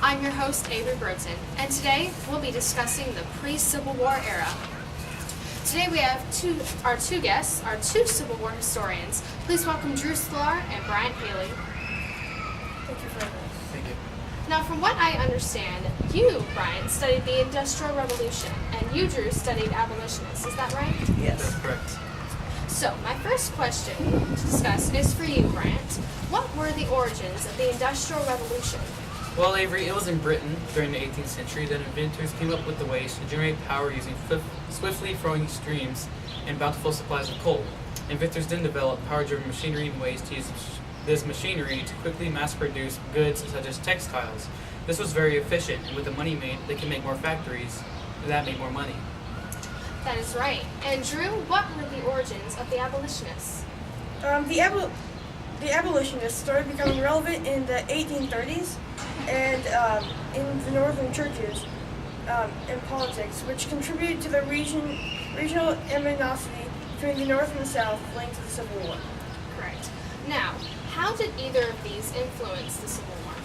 I'm your host, Avery Broughton, and today we'll be discussing the pre-Civil War era. Today we have our two guests, our two Civil War historians. Please welcome Drew Sklar and Brian Haley. Thank you for having us. Thank you. Now, from what I understand, you, Brian, studied the Industrial Revolution, and you, Drew, studied abolitionists. Is that right? Yes. That's correct. So, my first question to discuss is for you, Bryant. What were the origins of the Industrial Revolution? Well, Avery, it was in Britain during the 18th century that inventors came up with the ways to generate power using swiftly flowing streams and bountiful supplies of coal. Inventors then developed power-driven machinery and ways to use this machinery to quickly mass-produce goods such as textiles. This was very efficient, and with the money made, they could make more factories, and that made more money. That is right. And Drew, what were the origins of the abolitionists? The abolitionists started becoming relevant in the 1830s and in the northern churches and politics, which contributed to the regional animosity between the North and the South linked to the Civil War. Correct. Now, how did either of these influence the Civil War?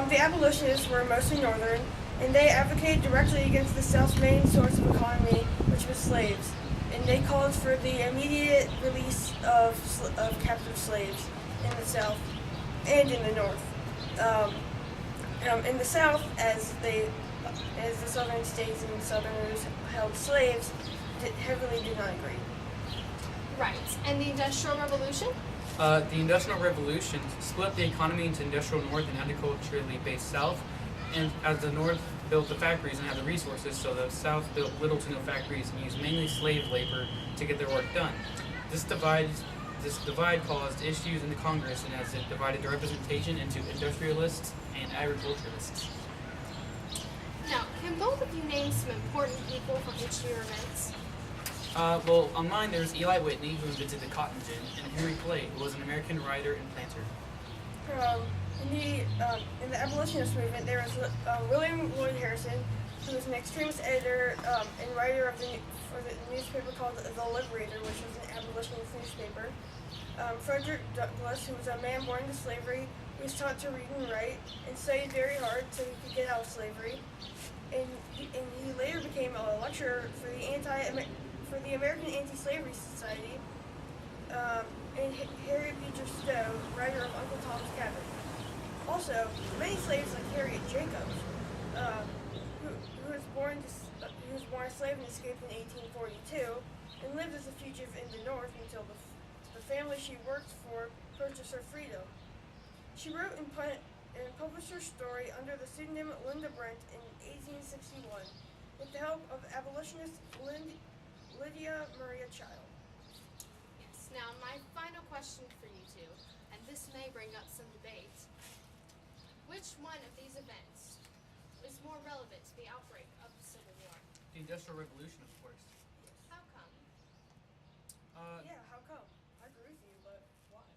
The abolitionists were mostly northern, and they advocated directly against the South's main source of economy, which was slaves. And they called for the immediate release of captive slaves in the South and in the North. In the South, as the Southern states and Southerners held slaves, heavily did not agree. Right. And the Industrial Revolution? The Industrial Revolution split the economy into industrial North and agriculturally based South, and as the North built the factories and had the resources, so the South built little to no factories and used mainly slave labor to get their work done. This divide caused issues in the Congress, and as it divided the representation into industrialists and agriculturalists. Now, can both of you name some important people from each of your events? Well, on mine there's Eli Whitney, who invented the cotton gin, and Henry Clay, who was an American writer and planter. In the abolitionist movement, there was William Lloyd Harrison, who was an extremist editor and writer for the newspaper called The Liberator, which was an abolitionist newspaper. Frederick Douglass, who was a man born into slavery, who was taught to read and write and studied very hard so he could get out of slavery. And he later became a lecturer for the American Anti-Slavery Society. And Harriet Beecher Stowe, writer of Uncle Tom's Cabin. Also, many slaves like Harriet Jacobs, who was born a slave and escaped in 1842, and lived as a fugitive in the North until the family she worked for purchased her freedom. She wrote and published her story under the pseudonym Linda Brent in 1861, with the help of abolitionist Lydia Maria Child. Yes. Now, my final question for you two, and this may bring up some debate. Which one of these events is more relevant to the outbreak of the Civil War? The Industrial Revolution, of course. How come? How come? I agree with you, but why?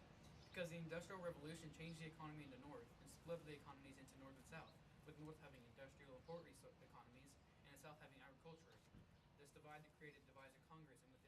Because the Industrial Revolution changed the economy in the North and split the economies into North and South, with North having industrial and port economies and the South having agriculture. This divide created divides of Congress, and with